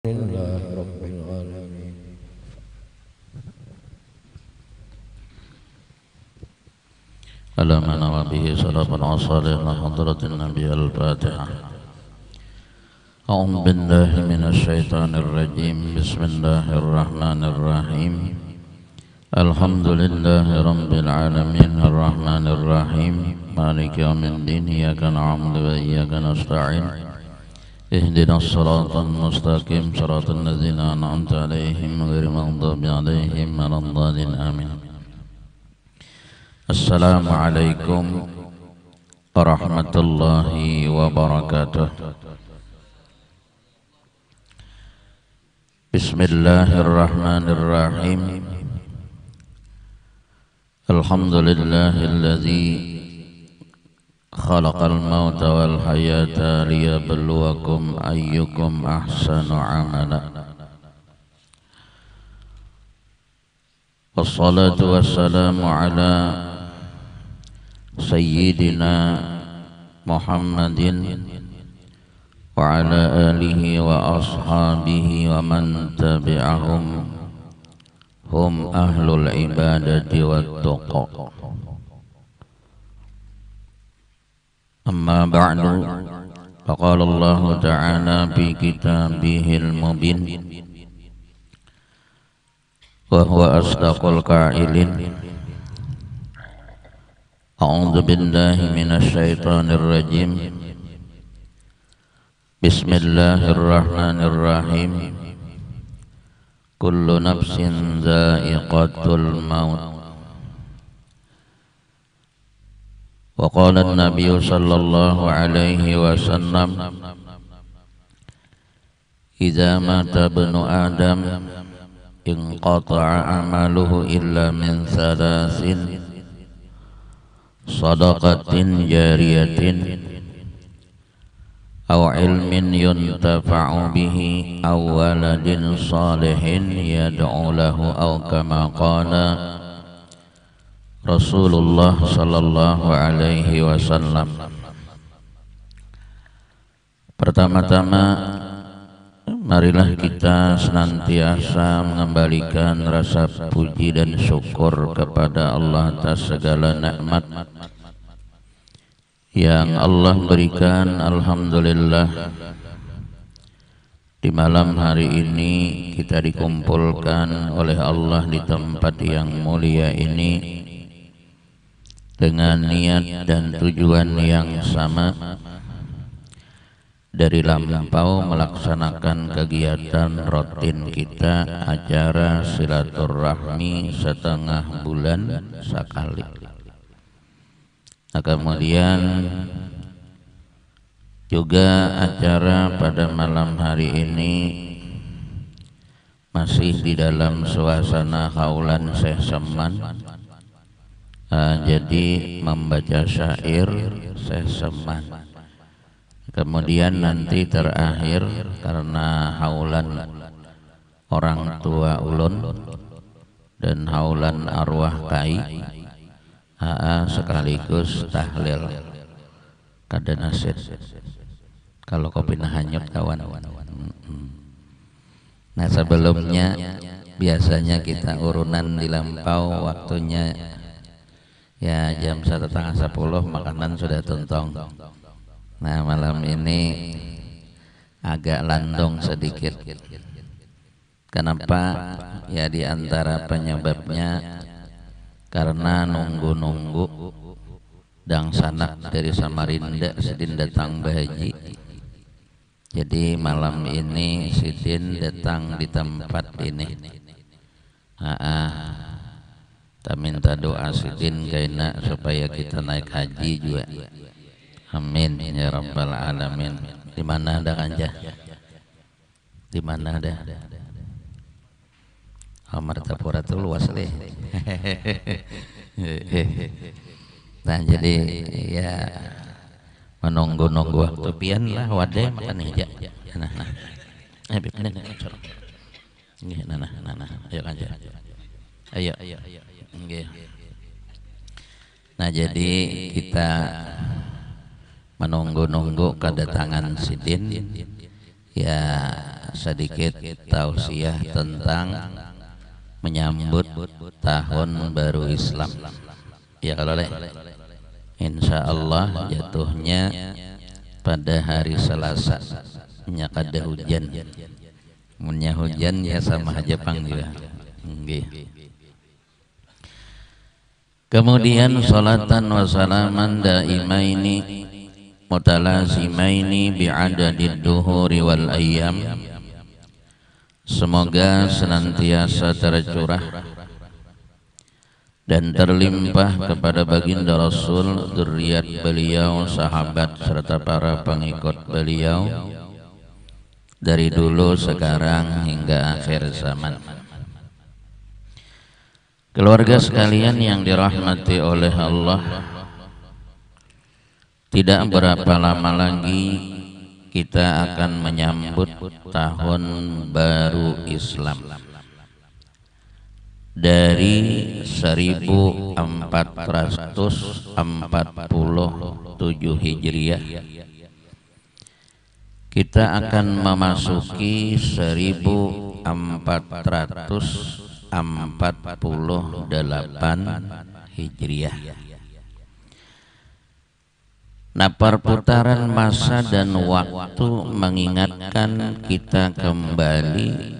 Alhamdulillah Rabbil Alamin. على ما نوى به صلاة وصالح حضرة النبي الفاتحة. أعوذ بالله من الشيطان الرجيم. بسم الله الرحمن الرحيم. الحمد لله رب العالمين الرحمن الرحيم مالك يوم الدين. إياك نعبد وإياك نستعين. اهدنا الصراط المستقيم صراط الذين أنعمت عليهم غير المغضوب عليهم ولا الضالين آمين. السلام عليكم ورحمة الله وبركاته. بسم الله الرحمن الرحيم. الحمد لله الذي خلق الموت والحياة ليبلوكم أيكم أحسن عملا. والصلاة والسلام على سيدنا محمد وعلى آله وأصحابه ومن تبعهم هم أهل العبادة والتقى. أما بعد فقال الله تعالى في كتابه المبين وهو أصدق القائلين. أعوذ بالله من الشيطان الرجيم. بسم الله الرحمن الرحيم. كل نفس ذائقة الموت. وقال النبي صلى الله عليه وسلم إذا مات ابن آدم انقطع عمله إلا من ثلاث: صدقة جارية أو علم ينتفع به أو ولد صالح يدعو له أو كما قال Rasulullah sallallahu alaihi wasallam. Pertama-tama marilah kita senantiasa mengembalikan rasa puji dan syukur kepada Allah atas segala nikmat yang Allah berikan. Alhamdulillah, di malam hari ini kita dikumpulkan oleh Allah di tempat yang mulia ini dengan niat dan tujuan yang sama, dari lampau melaksanakan kegiatan rutin kita, acara silaturahmi setengah bulan sekali. Nah, kemudian juga acara pada malam hari ini masih di dalam suasana haulan Syekh Seman. Jadi membaca syair Syekh Seman. Kemudian nanti terakhir karena haulan orang tua ulun dan haulan arwah kai, sekaligus tahlil kada nasid. Kalau kopi hanyut kawan. Nah, sebelumnya biasanya kita urunan di lampau, waktunya ya jam 9:30 makanan sudah tuntong. Nah, malam ini agak landong sedikit. Kenapa? Ya di antara penyebabnya karena nunggu-nunggu dang sanak dari Samarinda Sidin datang bahaji. Jadi malam ini Sidin datang di tempat ini. Kita minta doa Sidin kaina supaya kita naik haji juga. Amin ya rabbal alamin. Di mana ada Kanja? Di mana ada? Martapura itu luas leh. Nah, jadi ya menunggu-nunggu waktu pian lah wadai makan hija. Nah. Ayo Kanja. Ayo. Nah, jadi kita menunggu-nunggu kedatangan Sidin. Ya sedikit tausiah tentang menyambut tahun baru Islam. Ya kalau insya Allah jatuhnya pada hari Selasa, nya kada hujan. Munnya hujan ya sama aja panggil. Kemudian salatan wa salaman daimaini mutalazimaini bi'adadid duhuri wal ayyam. Semoga senantiasa tercurah dan terlimpah kepada baginda Rasul, dzurriat beliau, sahabat serta para pengikut beliau dari dulu, sekarang hingga akhir zaman. Keluarga sekalian yang dirahmati oleh Allah, tidak berapa lama lagi kita akan menyambut tahun baru Islam dari 1447 Hijriah. Kita akan memasuki 1448 Hijriah. Nah, perputaran masa dan waktu mengingatkan kita kembali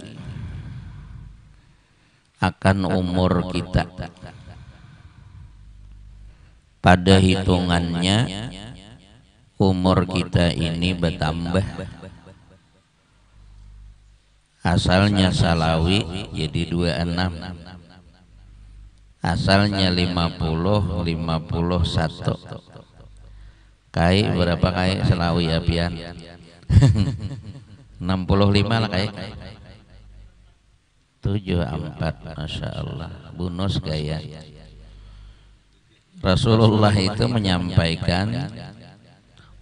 akan umur kita. Pada hitungannya umur kita ini bertambah. Asalnya Salawi jadi 26. Asalnya 50, 51. Kai berapa kai Salawi apian? 65 lah kai. 74, Masya Allah. Bonus gaya. Rasulullah itu menyampaikan,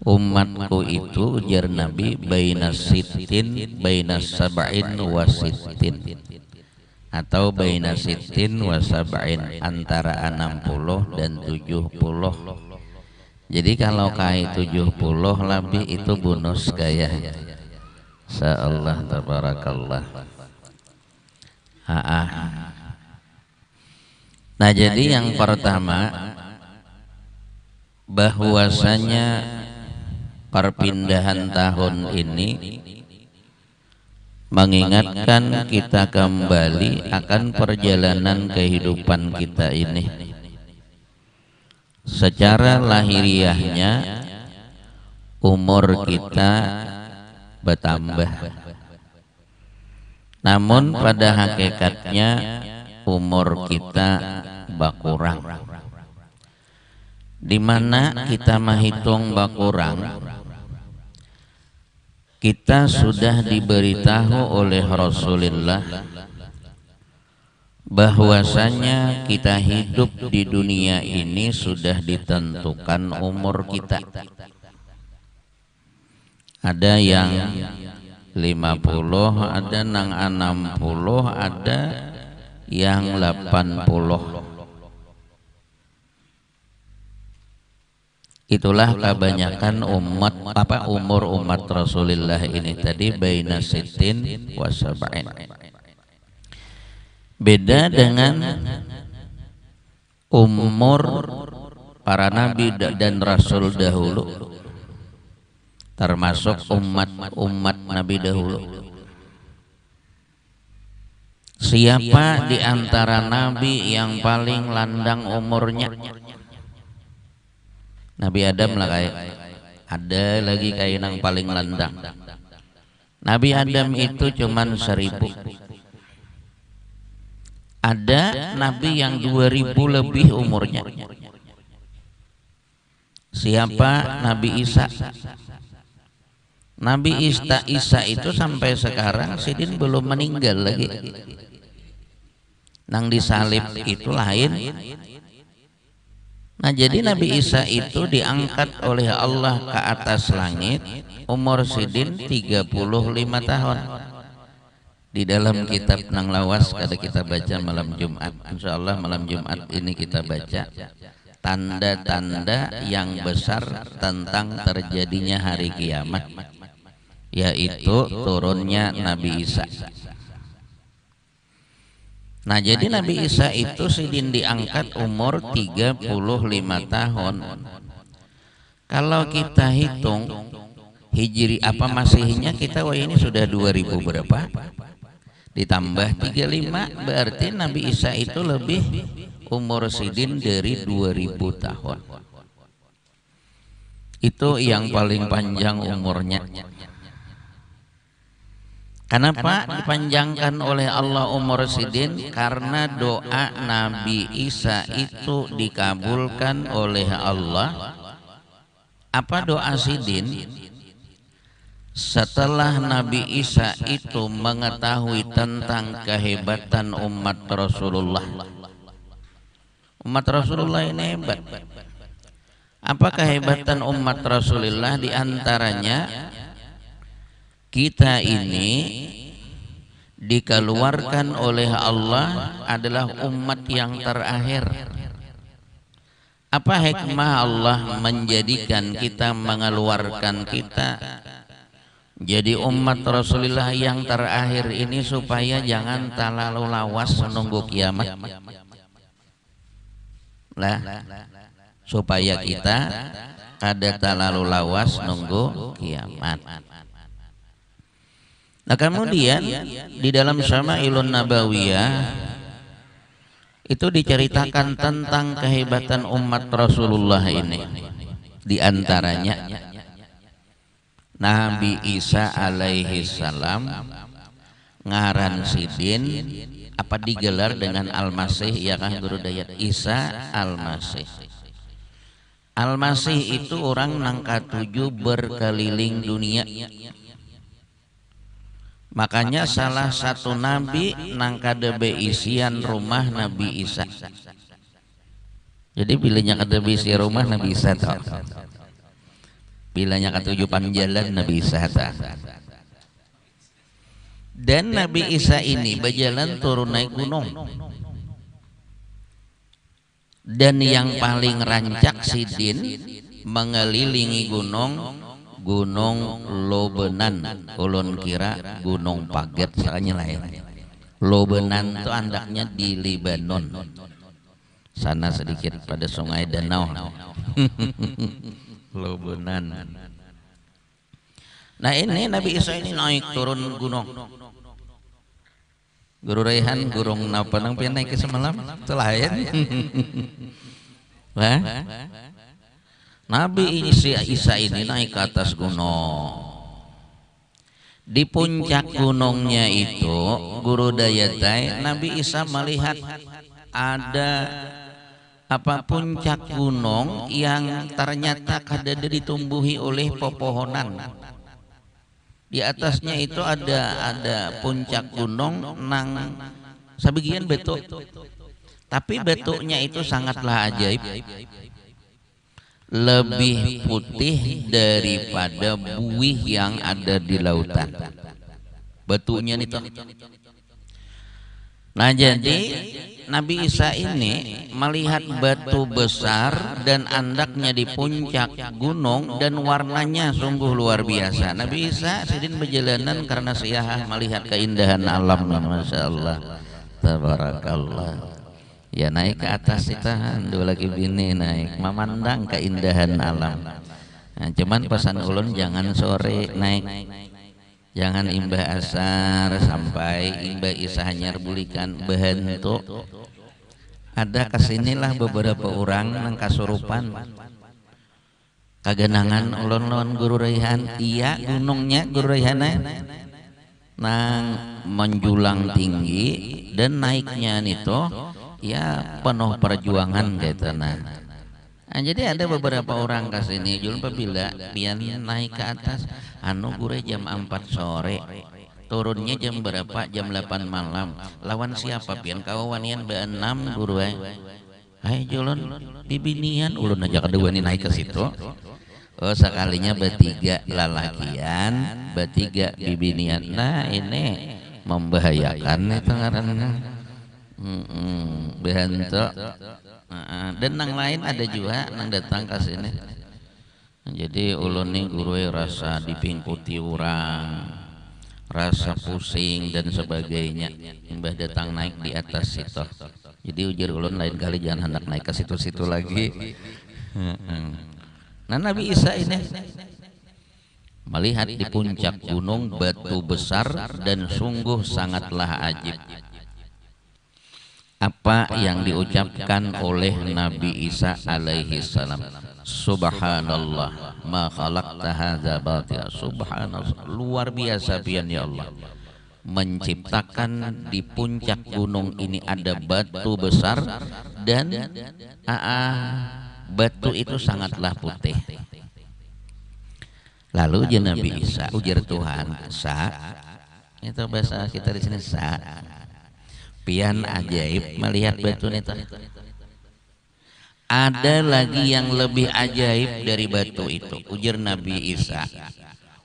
umatku itu ujar Nabi baina sittin baina sab'in wa sittin, atau baina sittin wa sab'in, antara 60 dan 70. Jadi kalau kai 70 lebih itu bonus gaya. Insyaallah tabarakallah. Nah, jadi yang pertama bahwasanya perpindahan tahun ini mengingatkan kita kembali akan perjalanan kehidupan kita ini. Secara lahiriahnya umur kita bertambah, namun pada hakikatnya umur kita berkurang. Di mana kita menghitung berkurang, kita sudah diberitahu oleh Rasulullah bahwasanya kita hidup di dunia ini sudah ditentukan umur kita. Ada yang 50, ada yang 60, ada yang 80. Itulah kebanyakan umur umat Rasulullah ini tadi baina sittin wa sab'in. Beda dengan umur para nabi dan rasul dahulu, termasuk umat nabi dahulu. Siapa di antara nabi yang paling landang umurnya? Nabi Adam lah kayak. Ada lagi kayak yang paling landang. Nabi Adam itu cuman 1000. Ada nabi yang 2000 lebih umurnya. Siapa? Nabi Isa. Nabi Isa itu sampai sekarang sidin belum meninggal lagi. Nang disalib itu lain. Nah, jadi Nabi Isa itu diangkat oleh Allah ke atas langit umur sidin 35 tahun. Di dalam kitab Nang Lawas kada kita baca malam Jumat. Insyaallah malam Jumat ini kita baca tanda-tanda yang besar tentang terjadinya hari kiamat. yaitu turunnya Nabi Isa. Nah, jadi Nabi Isa itu sidin diangkat umur 35 tahun. Kalau kita hitung Hijri apa Masihnya, kita wah ini sudah 2000 berapa? Ditambah 35, berarti Nabi Isa itu lebih umur sidin dari 2000 tahun. Itu yang paling panjang umurnya. Kenapa dipanjangkan oleh Allah umur sidin? Karena doa Nabi Isa itu dikabulkan oleh Allah. Apa doa sidin? Setelah Nabi Isa itu mengetahui tentang kehebatan umat Rasulullah. Umat Rasulullah ini hebat. Apa kehebatan umat Rasulullah? Di antaranya kita ini dikeluarkan oleh Allah adalah umat yang terakhir. Apa hikmah Allah menjadikan kita, mengeluarkan kita jadi umat Rasulullah yang terakhir ini? Supaya jangan terlalu lawas menunggu kiamat. Lah, supaya kita kada terlalu lawas nunggu kiamat. Nah, kemudian di dalam Syama'ilun Nabawiyah itu diceritakan tentang kehebatan umat Rasulullah ini. Di antaranya Nabi Isa alaihi salam ngaran sidin apa digelar dengan Al-Masih, ya kan Guru Dayat? Isa Al-Masih. Al-Masih itu orang nangka 7 berkeliling dunia. Makanya salah satu nabi nangka debe isian rumah Nabi Isa. Jadi bilanya kada isi rumah Nabi Isa toh. Bilanya ketujupan jalan Nabi Isa toh. Dan Nabi Isa ini berjalan turun naik gunung. Dan yang paling rancak sidin mengelilingi gunung Lobenan. Ulun kira Gunung Paget soalnya lain. Lobenan itu andaknya di Lebanon. Sana sedikit pada sungai Danau. Lobenan. Nah, ini Nabi Isa ini naik turun gunung. Guru Raihan, gurung napa nang pian naik ke semalam? Itu lain. Wah. Nabi Isa ini naik ke atas gunung. Di puncak gunungnya itu, Guru Dayatai, Nabi Isa melihat ada apa puncak gunung yang ternyata kada ditumbuhi oleh pepohonan. Di atasnya itu ada puncak gunung nang sebagian betuk. Tapi betuknya itu sangatlah ajaib. Lebih putih daripada buih yang ada di lautan. Betuknya itu. Nah, jadi Nabi Isa ini melihat batu besar dan andaknya di puncak gunung dan warnanya sungguh luar biasa. Nabi Isa sidin berjalanan karena siyah melihat keindahan alam. Masya Allah, tabarakallah. Ya naik ke atas itu, dua lagi bini naik memandang keindahan alam. Nah, cuman pesan ulun jangan sore naik, jangan imbah asar sampai imbah Isa hanyar bulikan behentu. Ada kesinilah beberapa orang nang kasurupan kagenangan ulun Guru Raihan. Iya gunungnya Guru Raihan nang menjulang tinggi dan naiknya itu ya penuh perjuangan gitu. Nah, jadi ada beberapa orang ke sini julun pabila pian naik ke atas gure jam 4 sore turunnya jam berapa? Jam 8 malam. Lawan siapa pian kawanian be-6 guru hai julun bibinian ulun aja kedua nih naik ke situ. Oh, sekalinya bertiga lalakian, bertiga bibinian. Nah, ini membahayakan itu ngaranna. Behanto. Dan nang lain ada juga nang datang ke sini. Jadi ulun nih guru rasa dipingkuti orang, rasa pusing dan sebagainya. Mbah datang naik di atas situ. Jadi ujar ulun lain kali jangan hendak naik ke situ-situ lagi. Nah Nabi Isa ini melihat di puncak gunung batu besar dan sungguh sangatlah ajib apa yang diucapkan oleh Nabi Isa alaihi salam. Subhanallah ma khalaqta hadza batila. Subhanallah, luar biasa pian ya Allah, menciptakan di puncak gunung ini ada batu besar dan batu itu sangatlah putih. Lalu je Nabi Isa ujar Tuhan, sa, itu bahasa kita di sini sa, pian ajaib melihat batu itu. Ada lagi yang lebih ajaib dari batu itu. Ujar Nabi Isa,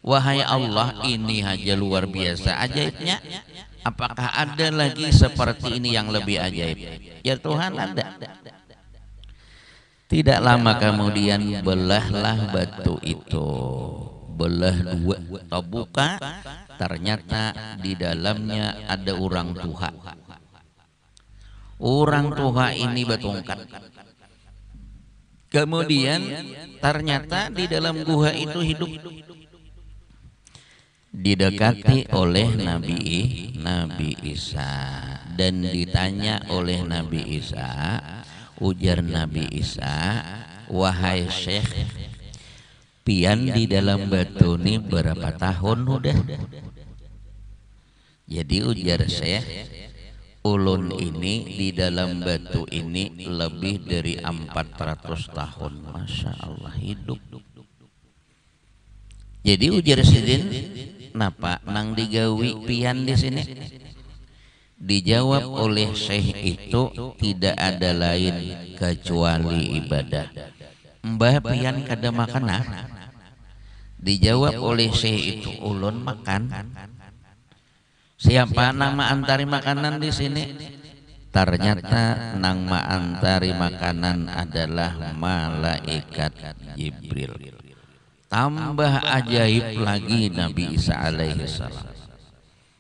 wahai Allah, ini aja luar biasa ajaibnya. Apakah ada lagi seperti ini yang lebih ajaib? Ya Tuhan, ada. Tidak lama kemudian belahlah batu itu, belah dua atau buka, ternyata di dalamnya ada orang tua. Orang tua ini bertongkat. Kemudian ternyata di dalam gua itu hidup, didekati oleh Nabi Isa dan ditanya oleh Nabi Isa. Ujar Nabi Isa, wahai Syekh, pian di dalam batu ini berapa tahun udah? Jadi ujar Syekh, ulun ini di dalam batu ini lebih dari 400 tahun. Masya Allah, hidup. Jadi ujar sidin, napa nang digawi pian di sini? Dijawab oleh Syekh itu, tidak ada lain kecuali ibadah. Mbah pian kada makanan? Dijawab oleh Syekh itu, ulun makan. Siapa nama antari makanan di sini? Ternyata nang antari makanan adalah malaikat Jibril. Tambah ajaib lagi Nabi Isa alaihi salam.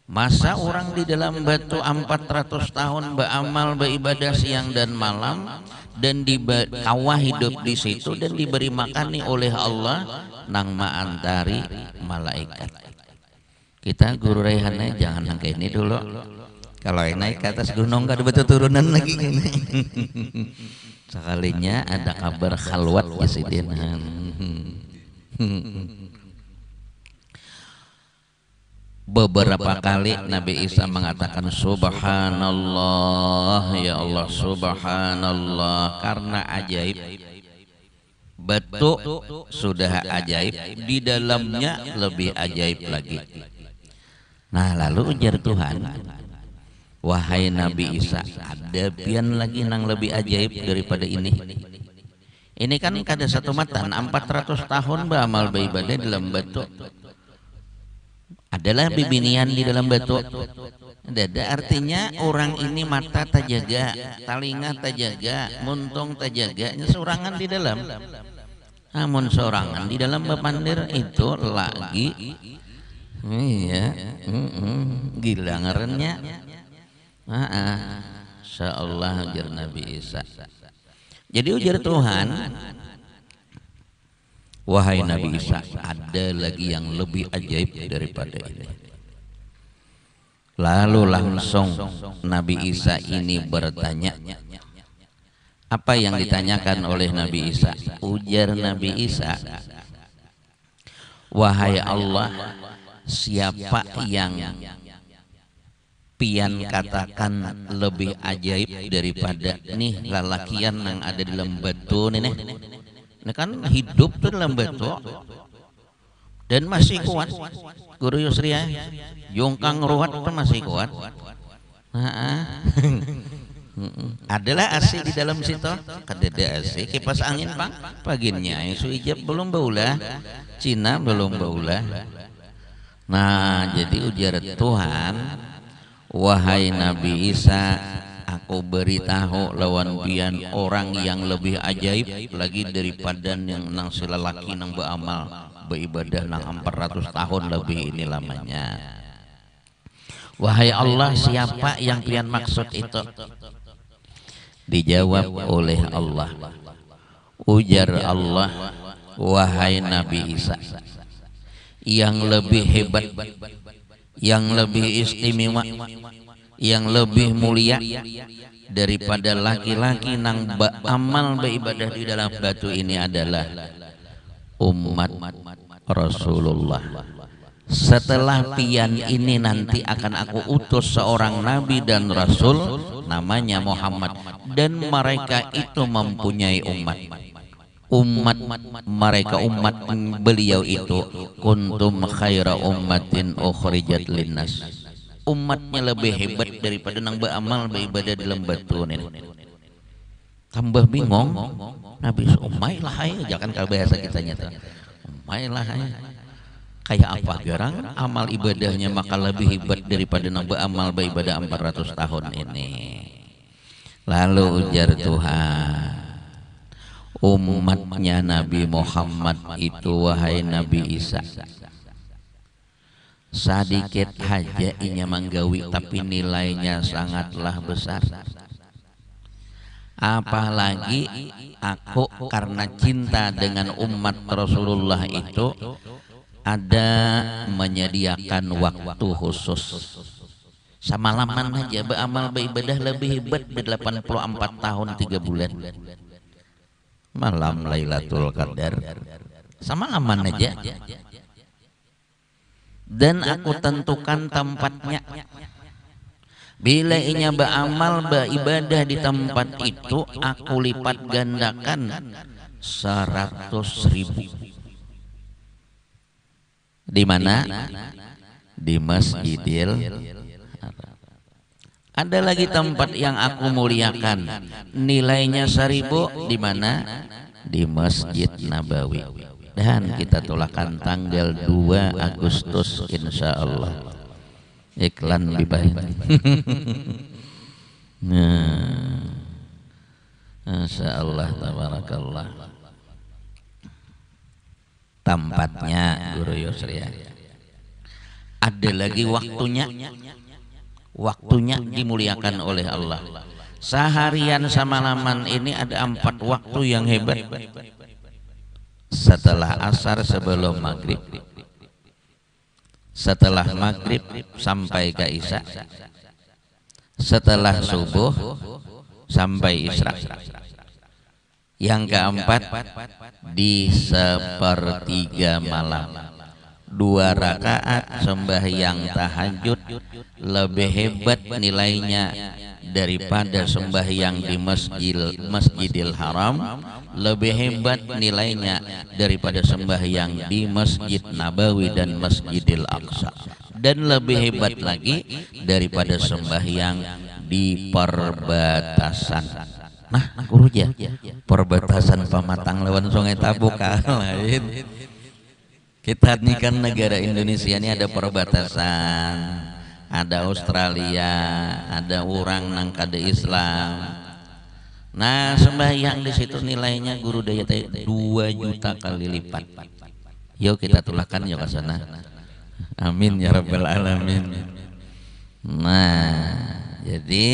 Masa orang di dalam batu 400 tahun beramal beribadah siang dan malam dan kawah hidup di situ dan diberi makani oleh Allah nang antari malaikat. Kita guru Raihannya jangan nangka ini dulu. Kalau naik ke atas gunung gak ada betul turunan lagi. Sekalinya ada kabar khalwat ya sidin. Beberapa kali Nabi Isa mengatakan Subhanallah, ya Allah, Subhanallah, karena ajaib. Batu sudah ajaib, di dalamnya lebih ajaib lagi. Nah lalu ujar Tuhan, wahai Nabi Isa, ada pian lagi nang lebih ajaib daripada ini. Ini kan kada satu matan 400 tahun beramal beribadah dalam batu. Adalah bibinian di dalam batu. Ada artinya orang ini mata terjaga, telinga terjaga, muntung terjaga, seorangan di dalam. Namun seorangan di dalam bepandir itu lagi. Iya, gila ngarannya. Insyaallah ujar Nabi Isa. Jadi ujar Tuhan, wahai Nabi Isa, ada lagi yang lebih ajaib daripada ini. Lalu langsung Nabi Isa ini bertanya. Apa yang ditanyakan oleh Nabi Isa? Ujar Nabi Isa, wahai Allah, siapa yang pian katakan lebih ajaib daripada nih lalakian yang ada di dalam batu nih? Ini kan hidup tuh dalam batu dan masih kuat. Guru Yusri ya, Jongkang ruwat tuh masih kuat. Adalah AC di dalam situ, kadada AC, kipas angin paginya, Isu ijab belum baulah, Cina belum baulah. Nah jadi ujar Tuhan, wahai Nabi Isa, aku beritahu lawan pian orang yang lebih ajaib lagi daripada yang nang selalaki nang beramal beribadah nang 400 tahun lebih ini lamanya. Wahai Allah, siapa yang pian maksud itu? Dijawab oleh Allah. Ujar Allah, wahai Nabi Isa, yang lebih hebat, yang lebih istimewa, yang lebih mulia daripada laki-laki nang beramal beribadah di dalam batu ini adalah umat Rasulullah. Setelah pian ini nanti akan aku utus seorang nabi dan rasul namanya Muhammad, dan mereka itu mempunyai umat mereka, umat beliau itu kuntum khaira ummatin ukhrijat linnas, umatnya lebih hebat daripada nang beramal beribadah dalam batu ini. Tambah bingung Nabi, umay lah jangan kalau bahasa kita nyata umay lah kayak apa garang amal ibadahnya maka lebih hebat daripada nang beramal beribadah 400 tahun ini. Lalu ujar Tuhan, umatnya Nabi Muhammad itu wahai Nabi Isa, sedikit aja inya manggawi tapi nilainya sangatlah besar. Apalagi aku karena cinta dengan umat Rasulullah itu ada menyediakan waktu khusus. Semalaman aja beramal beribadah lebih hebat di 84 tahun 3 bulan. Malam Lailatul Qadar semalaman aja. Dan aku tentukan tempatnya. Bila inya beramal beribadah di tempat itu, aku lipat gandakan 100.000. Di mana? Di Masjidil Haram. Ada lagi tempat yang aku muliakan, nilainya 1.000. Di mana? Di Masjid Nabawi. Dan kita tulakan tanggal 2 Agustus insya Allah. Iklan dibayar. Nah, Masya Allah, tabarakallah. Tempatnya Guru Yusri. Ada lagi waktunya. Waktunya dimuliakan oleh Allah. Seharian semalaman ini ada 4 waktu yang hebat. Setelah asar sebelum maghrib, setelah maghrib sampai ke isya, setelah subuh sampai isya. Yang keempat di sepertiga malam, 2 rakaat sembahyang tahajud lebih hebat nilainya daripada sembahyang di Masjidil Haram, lebih hebat nilainya daripada sembahyang di Masjid Nabawi dan Masjidil Aqsa, dan lebih hebat lagi daripada sembahyang di perbatasan. Nah, gurunya perbatasan Pamatang lawan Sungai Tabuk lain. Kita ini kan negara Indonesia ini ada perbatasan, ada Australia, ada orang nang kada Islam. Nah, sembahyang di situ nilainya guru daya 2 juta kali lipat. Yuk kita tulakan yuk ke sana. Amin ya rabbal alamin. Nah, jadi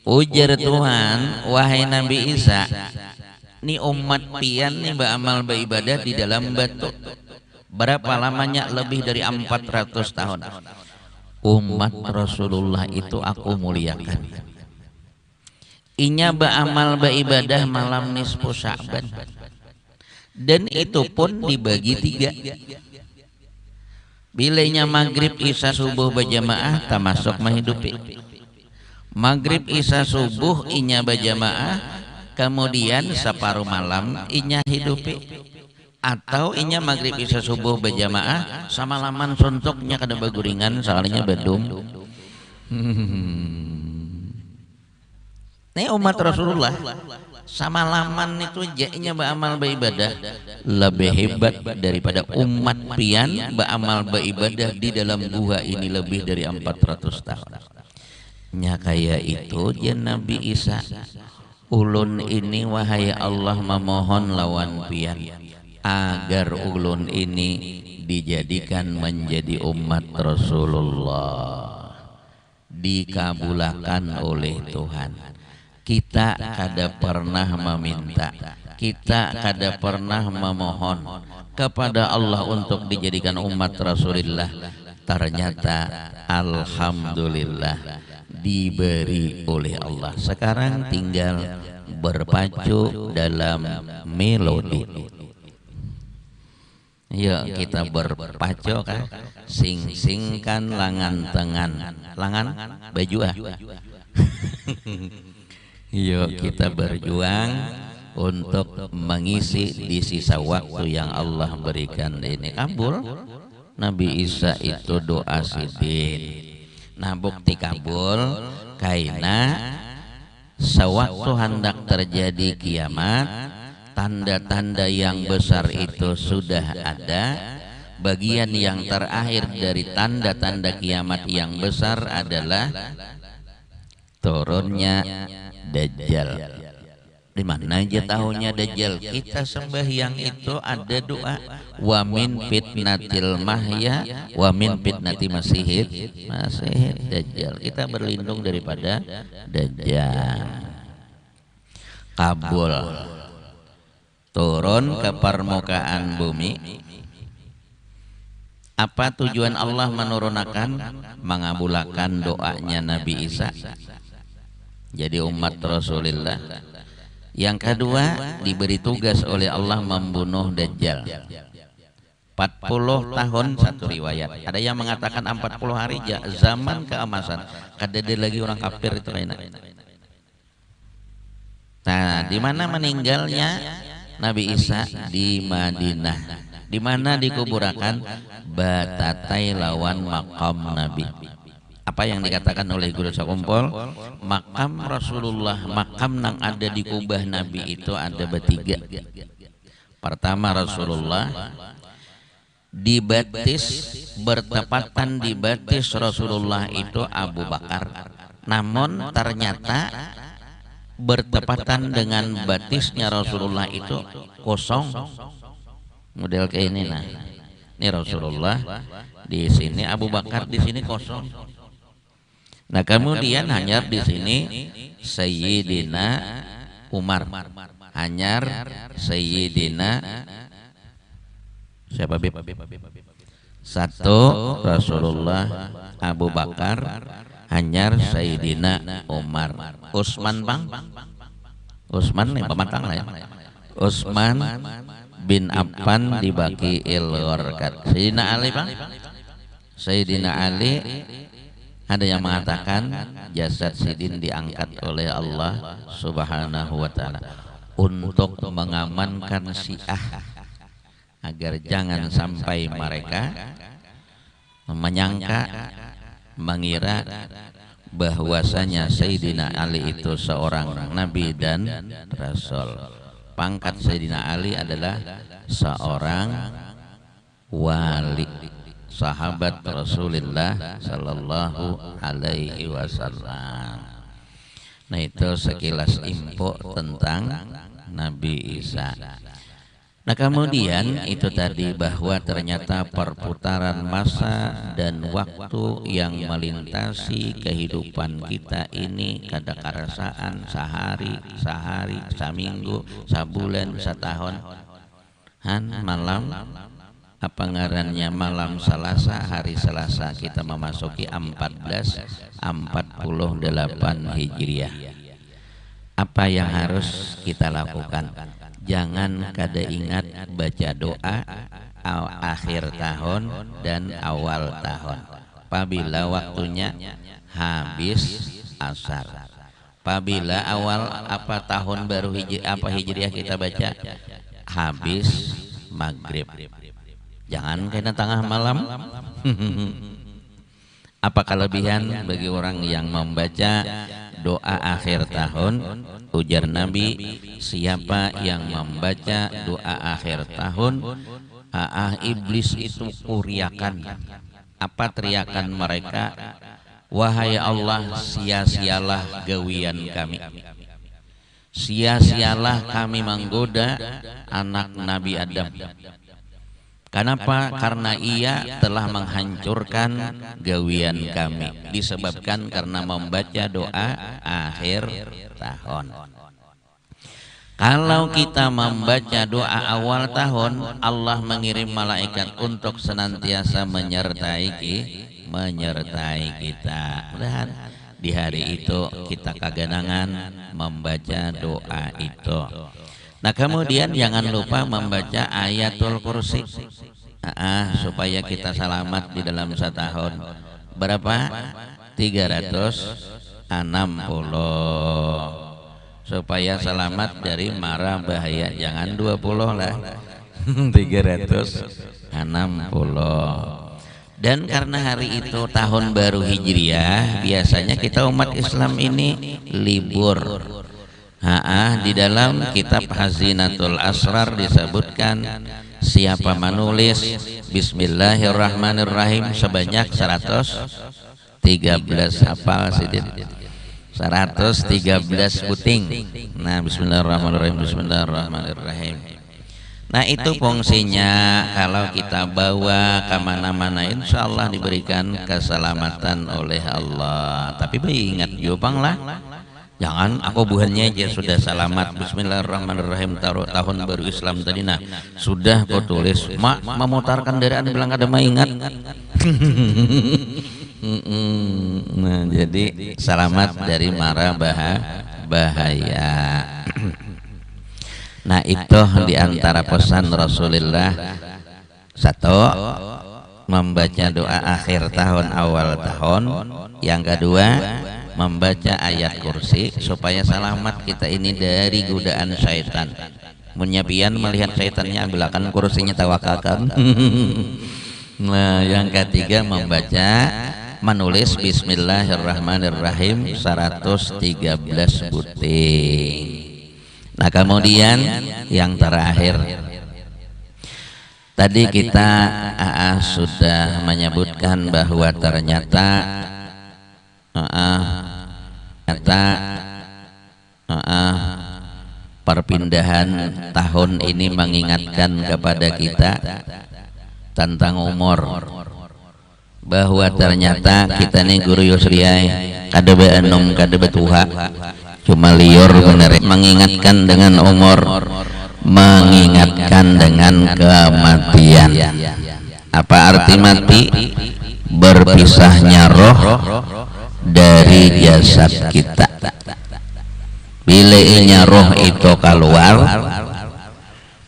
ujar Tuhan, wahai Nabi Isa, ni umat pian nih beramal beribadah di dalam batu. Berapa lamanya? Lebih dari 400 tahun. Umat Rasulullah itu aku muliakan. Inya beramal beribadah malam nisfu Sya'ban, dan itu pun dibagi 3. Bilanya maghrib isya subuh berjamaah termasuk menghidupi. Maghrib isya subuh inya berjamaah, kemudian separuh malam inya hidupi. Atau inya maghrib isya subuh berjamaah sama laman suntoknya kada baguringan soalnya bedum. Ini umat Rasulullah sama laman itu jadinya beramal beribadah lebih hebat daripada umat pian beramal beribadah di dalam gua ini lebih dari 400 tahun. nya kaya itu jen Nabi Isa, ulun ini wahai Allah memohon lawan pian agar ulun ini dijadikan menjadi umat Rasulullah, dikabulkan oleh Tuhan. Kita kada pernah meminta, kita kada pernah memohon kepada Allah untuk dijadikan umat Rasulullah. Ternyata alhamdulillah diberi oleh Allah. Sekarang tinggal berpacu dalam melodi. Yuk kita berpacu kan, sing-singkan langan tengan, langan baju ah. Yuk kita berjuang untuk mengisi di sisa waktu yang Allah berikan ini. Kabul Nabi Isa itu doa sidin. Nah bukti kabul kaina sewaktu hendak terjadi kiamat, tanda-tanda yang besar itu sudah ada. Bagian yang terakhir dari tanda-tanda kiamat yang besar adalah turunnya Dajjal. Di mana aja tahunya Dajjal? Kita sembahyang itu ada doa wa min fitnatil mahya wa min fitnati masihid Dajjal. Kita berlindung daripada Dajjal. Kabul turun ke permukaan bumi. Apa tujuan Allah menurunkan? Mengabulkan doanya Nabi Isa jadi umat Rasulullah. Yang kedua, diberi tugas oleh Allah membunuh Dajjal. 40 tahun satu riwayat. Ada yang mengatakan 40 hari zaman keemasan. Kadada lagi orang kafir itu enak. Nah, di mana meninggalnya Nabi Isa? Di Madinah. Di mana dikuburkan? Batatai lawan makam Nabi. Apa yang dikatakan oleh guru sakumpul, makam Rasulullah, makam yang ada di kubah Nabi itu ada bertiga. Pertama Rasulullah dibatis, bertepatan dibatis Rasulullah itu Abu Bakar. Namun ternyata bertepatan dengan batisnya Rasulullah itu kosong. Model kayak ini. Nah, ini Rasulullah di sini, Abu Bakar di sini kosong. Nah kemudian hanyar di sini Sayyidina Umar, hanyar Sayyidina siapa beb? Satu Rasulullah, Abu Bakar, hanyar Sayyidina Umar. Utsman bang, Utsman nih pematang lah ya. Utsman bin Affan dibagi ilwarkat. Sayyidina Ali bang, Sayyidina Ali. Ada yang mengatakan jasad sidin diangkat oleh Allah Subhanahu wa ta'ala untuk mengamankan Syiah agar jangan sampai mereka menyangka, mengira bahwasanya Sayyidina Ali itu seorang nabi dan rasul. Pangkat Sayyidina Ali adalah seorang wali, sahabat Rasulullah Sallallahu Alaihi Wasallam. Nah itu sekilas info tentang Nabi Isa. Nah kemudian itu tadi bahwa ternyata perputaran masa dan waktu yang melintasi kehidupan kita ini kada karasaan sehari, seminggu, sebulan, setahun. Malam apa ngarannya malam Selasa, hari Selasa kita memasuki 1448 Hijriah. Apa yang harus kita lakukan? Jangan kada ingat baca doa akhir tahun dan awal tahun. Apabila waktunya habis asar. Apabila awal apa tahun baru Hijriah kita baca habis maghrib. Jangan kena tengah malam. Apa kelebihan bagi orang yang membaca doa akhir tahun? Ujar Nabi, siapa yang membaca doa akhir tahun, iblis itu kuriakan. Apa teriakan mereka? Wahai Allah, sia-sialah gawian kami, sia-sialah kami menggoda anak Nabi Adam. Kenapa? Karena ia telah menghancurkan gawian kami, disebabkan karena membaca doa akhir tahun. Kalau kita membaca doa awal tahun, Allah mengirim malaikat untuk senantiasa menyertai kita. Dan di hari itu kita kaganangan membaca doa itu. Nah, kemudian jangan lupa membaca ayatul kursi, supaya kita selamat di dalam setahun. Berapa? 360, supaya selamat dari mara bahaya. Jangan 20 lah, 360. Dan karena hari itu tahun baru Hijriah, biasanya kita umat Islam ini libur. Di dalam kitab Hazinatul Asrar disebutkan siapa menulis Bismillahirrahmanirrahim sebanyak 113 hafal sidin, 113 puting. Nah, Bismillahirrahmanirrahim, Bismillahirrahmanirrahim. Nah, itu fungsinya. Kalau kita bawa kemana-mana, insya Allah diberikan keselamatan oleh Allah. Tapi ingat Jopang lah, jangan aku buhannya aja sudah selamat Bismillahirrahmanirrahim tahun baru Islam tadi. Nah, sudah kau tulis memutarkan kendaraan bilang ada ingat. Nah, jadi selamat dari mara bahaya. Nah, itu diantara pesan Rasulullah. Satu, membaca doa akhir tahun awal tahun. Yang kedua, membaca ayat kursi supaya selamat kita ini dari godaan syaitan. Menyapian melihat syaitannya belakang kursinya tawakalkan. Nah, yang ketiga menulis Bismillahirrahmanirrahim 113 buting. Nah, kemudian yang terakhir, tadi kita sudah menyebutkan bahwa ternyata perpindahan tahun ini mengingatkan kepada kita tentang umur, bahwa ternyata kita nih guru Yusriai kadebe enum kadebe tuha, cuma liur bener, mengingatkan dengan umur, mengingatkan dengan kematian. Apa arti mati? Berpisahnya roh dari jasad kita. Bilainya roh itu keluar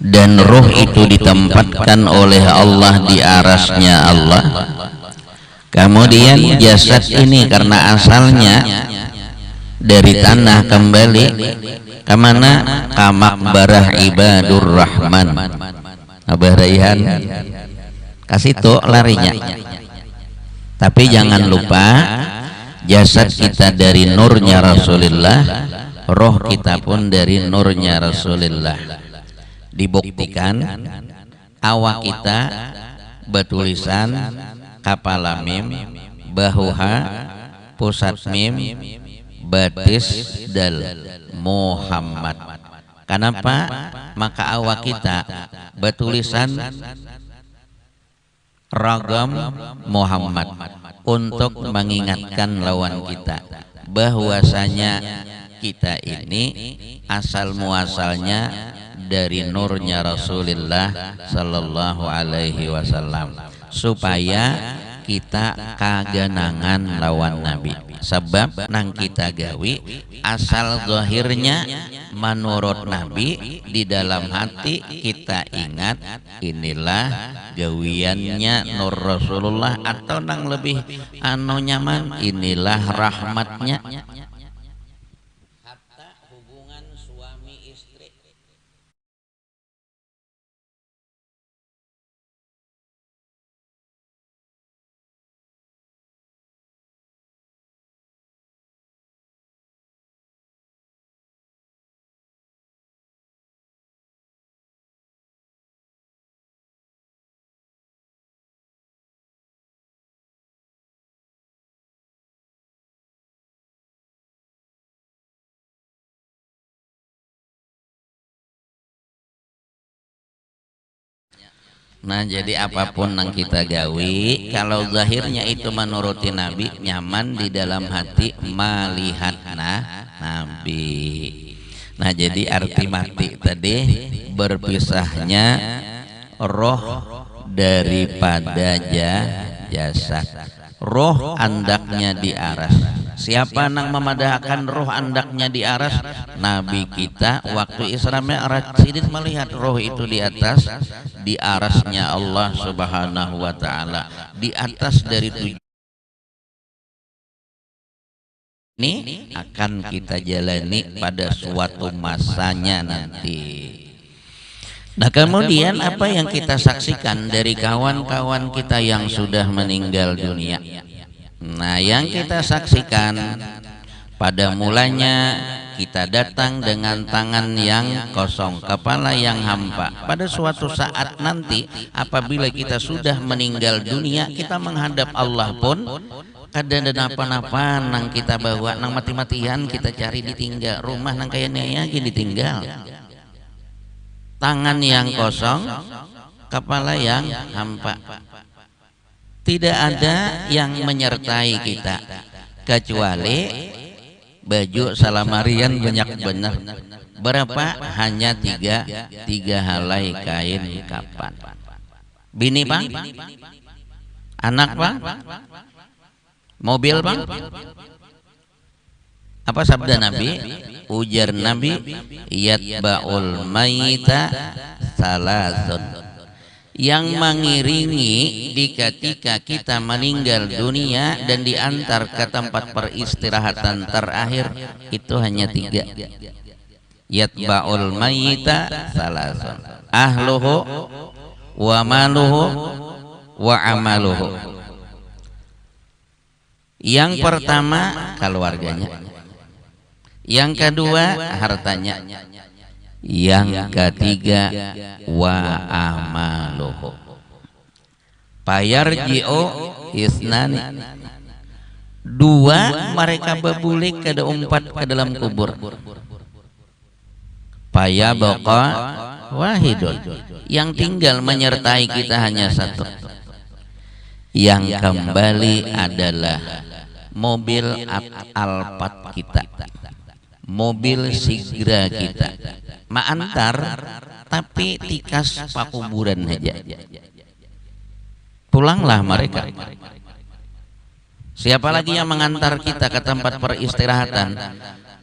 dan roh itu ditempatkan oleh Allah di arasnya Allah. Kemudian jasad ini karena asalnya dari tanah kembali kemana? Ka maqbarah ibadur rahman. Abah Raihan kasih tuh larinya. Tapi jangan lupa jasad kita dari nurnya Rasulullah, roh kita pun dari nurnya Rasulullah. Dibuktikan awak kita bertulisan kepala mim, bahuha pusat mim, batis dal Muhammad. Kenapa? Maka awak kita bertulisan ragam Muhammad untuk mengingatkan lawan kita bahwasanya kita ini asal muasalnya dari nurnya Rasulullah sallallahu alaihi wasallam, supaya kita kaganangan lawan Nabi. Sebab nang kita gawi asal zahirnya menurut Nabi, di dalam hati kita ingat inilah gawiannya Nur Rasulullah, atau nang lebih nyaman inilah rahmatnya. Nah jadi apapun yang kita gawi, kalau zahirnya itu menuruti Nabi, nyaman di dalam hati melihat Nabi. Nah jadi arti mati tadi berpisahnya roh daripada jasad. Roh andaknya di aras. Siapa nang memadahkan roh andaknya di aras? Nabi kita waktu Isra Mi'raj sidin melihat roh itu di atas, di arasnya Allah Subhanahu wa taala, di atas dari tujuh. Ini akan kita jalani pada suatu masanya nanti. Nah kemudian apa yang kita saksikan dari kawan-kawan kita yang sudah meninggal dunia? Nah yang kita saksikan pada mulanya kita datang dengan tangan yang kosong, kepala yang hampa. Pada suatu saat nanti apabila kita sudah meninggal dunia, kita menghadap Allah pun kada ada napa-napa nang kita bawa, nang mati-matian kita cari ditinggal, rumah nang kayaknya lagi ditinggal. Tangan yang kosong, kepala yang hampa. Tidak ada yang menyertai kita kecuali baju salamarian banyak benar. Berapa? Hanya tiga helai kain kapan. Bini bang, anak bang, mobil bang. Apa sabda Nabi? Ujar Nabi, yatba'ul mayita salasun. Yang mengiringi di ketika kita meninggal dunia dan diantar ke tempat peristirahatan terakhir itu hanya tiga. Yatba'ul mayyita salasun, ahluhu wa maluhu wa amaluhu. Yang pertama keluarganya, yang kedua hartanya, yang ketiga wa amaluhu. Payarji'u isnani, dua mereka berbulik kada umpat ke dalam kubur. Payabaqa wahidun, yang tinggal menyertai kita hanya satu. Yang kembali adalah mobil Alphard kita, mobil Sigra kita, ma'antar tapi tikas pakuburan saja. Pulanglah mereka. Siapa lagi yang mengantar kita ke tempat peristirahatan?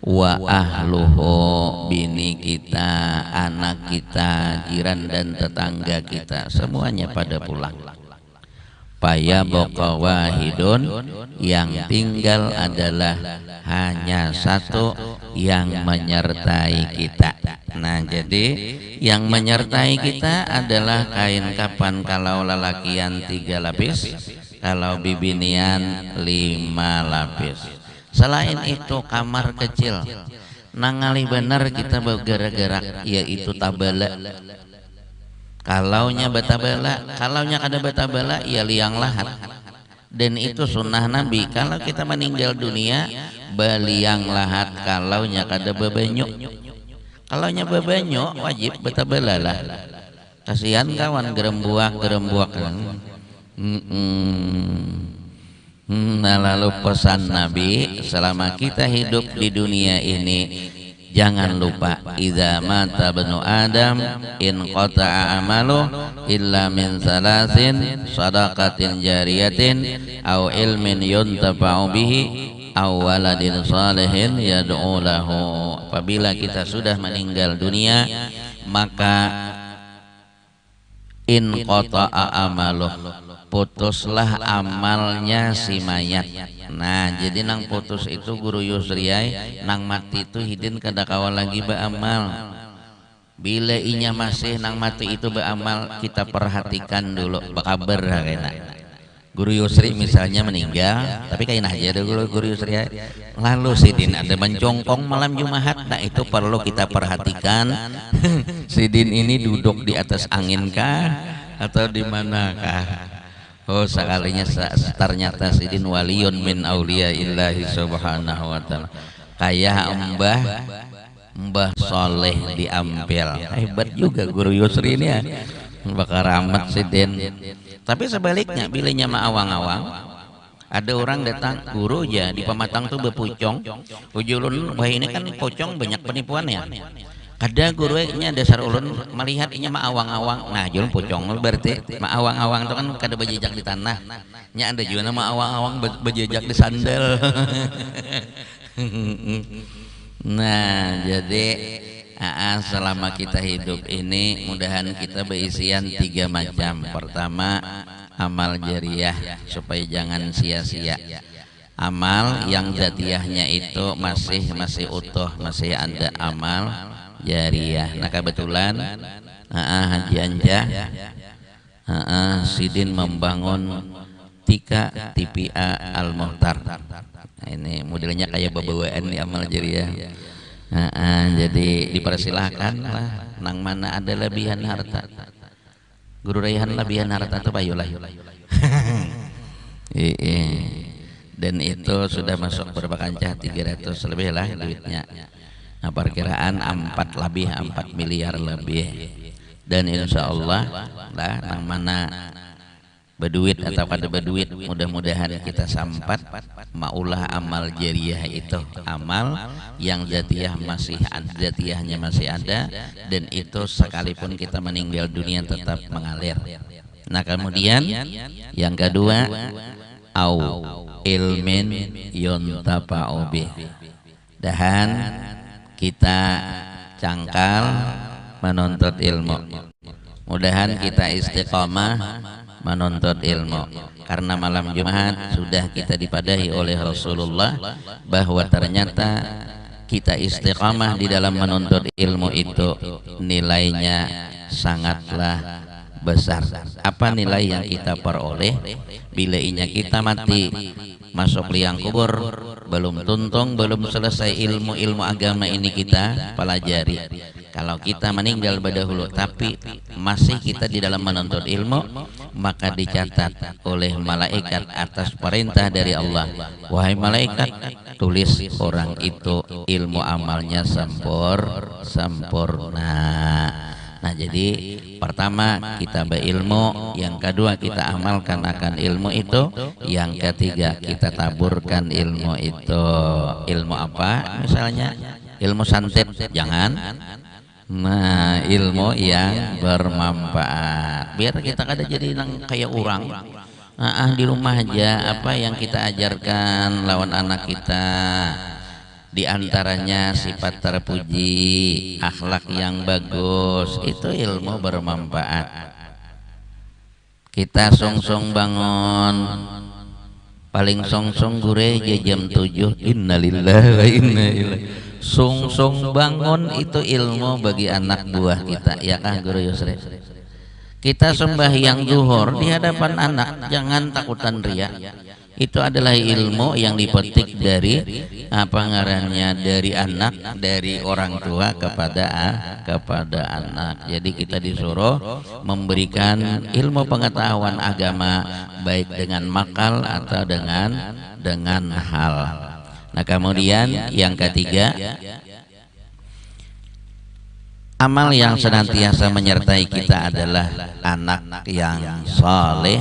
Wa ahluhu, bini kita, anak kita, jiran dan tetangga kita, semuanya pada pulang. Payabaqa wahidun, yang tinggal adalah hanya satu yang menyertai kita. Nah jadi yang menyertai kita adalah kain kapan kalau lelakian 3 lapis, kalau bibinian 5 lapis. Selain itu kamar kecil nangali benar kita bergerak-gerak, yaitu tabala. Kalaunya batabala, kalaunya kada batabala ya liang lahat. Dan itu sunnah Nabi, kalau kita meninggal dunia beliang lahat, kalaunya kada bebanyu. Kalaunya bebanyu wajib batabala lah. Kasihan kawan gerembuak Nah lalu pesan Nabi selama kita hidup di dunia ini, jangan lupa idza mata banu adam in qata'a amalu illa min salasin, sadaqatin jariyatin au ilmin yuntafa'u bihi au waladin salihin yad'u lahu. Apabila kita sudah meninggal dunia, maka in qata'a amalu, putuslah amalnya si mayat. Nah jadi nang putus itu guru Yusriyai, nang mati itu hidin kada kawal lagi beramal. Bila inya masih nang mati itu beramal, kita perhatikan dulu bakaber kena. Guru Yusri misalnya meninggal, tapi kain aja ada guru Yusriyai, lalu sidin ada mencongkong malam Jumat. Nah itu perlu kita perhatikan. Sidin ini duduk di atas angin kah atau di manakah? Oh sekalinya ternyata sidin waliyun min auliya illahi subhanahu wa ta'ala. Kayak Mbah Soleh di Ampel. Hebat juga guru Yusri ini ya. bakar amat si Den. Tapi sebaliknya bilanya mah awang-awang, ada orang datang, guru ya di Pematang tuh bepucong ujulun, wah ini kan pocong banyak penipuan ya. Kada gurunya dasar ulun melihat ini mah awang-awang. Nah julun pocong berarti mah awang-awang itu kan kada bejejak di tanah. Nya ada juga nama awang-awang bejejak di sandal. Nah jadi selama kita hidup ini mudahan kita berisian 3 macam. Pertama amal jariah supaya jangan sia-sia. Amal yang jatiyahnya itu masih utuh, masih ada amal jariah. Nah kebetulan Haji Anja Sidin membangun Tika TPA Al-Muhtar. Nah, ini modelnya kayak babawaan di amal jariah. Jadi dipersilahkan lah, nang mana ada lebihan harta. Guru Raihan lebihan harta itu bayulah. Dan itu sudah masuk berapa kancah 300 lebih lah duitnya. Nah perkiraan 4 miliar lebih. Dan insya Allah lah nang mana berduit atau pada berduit mudah-mudahan kita sampat maulah amal jariah itu, amal yang jatiyahnya masih ada, dan itu sekalipun kita meninggal dunia tetap mengalir. Nah kemudian yang kedua au ilmin yuntafa'u bih, dahan kita cangkal menuntut ilmu, mudahan kita istiqomah menuntut ilmu, karena malam Jumat sudah kita dipadahi oleh Rasulullah bahwa ternyata kita istiqamah di dalam menuntut ilmu itu nilainya sangatlah besar. Apa nilai yang kita peroleh bila inya kita mati masuk liang kubur, belum tuntung, belum selesai ilmu agama ini kita pelajari. Kalau kita meninggal dahulu tapi masih kita di dalam menuntut ilmu, maka dicatat oleh malaikat atas perintah dari Allah, wahai malaikat, tulis orang itu ilmu amalnya sempurna. Nah jadi pertama kita berilmu, yang kedua kita amalkan akan ilmu itu, yang ketiga kita taburkan ilmu itu. Ilmu apa? Misalnya ilmu santet jangan. Nah ilmu yang bermanfaat, biar kita kada jadi nang kayak orang di rumah aja. Apa yang kita ajarkan lawan anak kita, diantaranya sifat terpuji, akhlak yang bagus, itu ilmu bermanfaat. Kita song-song bangun, paling song-song gure jam 7, innalillahi wa inna ilaihi. Song-song bangun itu ilmu bagi anak buah kita, ya kah Guru Yusri? Kita sembahyang zuhur di hadapan anak, jangan takutan ria. Itu adalah ilmu yang dipetik dari ngarannya, dari anak, dari orang tua kepada anak. Jadi kita disuruh memberikan ilmu pengetahuan agama baik dengan makal atau dengan hal. Nah kemudian yang ketiga, amal yang senantiasa menyertai kita adalah anak yang saleh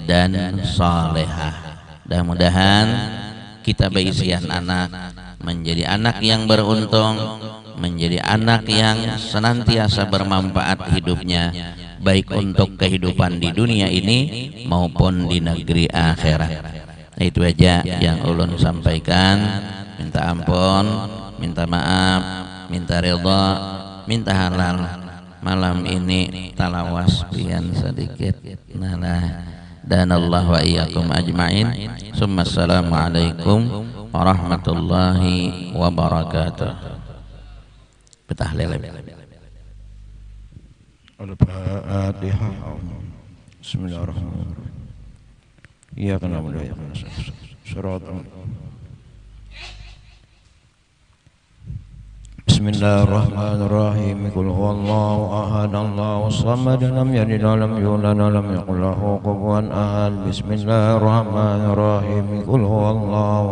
dan salehah. Mudah-mudahan kita berisian anak, menjadi anak yang beruntung, menjadi anak yang senantiasa bermanfaat hidupnya, baik untuk kehidupan di dunia ini maupun di negeri akhirat. Nah, itu aja yang ulun sampaikan. Minta ampun, minta maaf, minta ridha, minta halal. Malam ini talawas pian sedikit. Dan Allah wa iyyakum ajma'in. Assalamualaikum warahmatullahi wabarakatuh. Betahlil. Al-Fatihah. Bismillahirrahmanirrahim. Iyyaka na'budu wa iyyaka nasta'in. Shiratal Bismillahirrahmanirrahim. Qul huwallahu ahad, Allahus samad, lam yalid wa lam yulad wa lam yakul lahu kufuwan ahad. Bismillahirrahmanirrahim. Qul huwallahu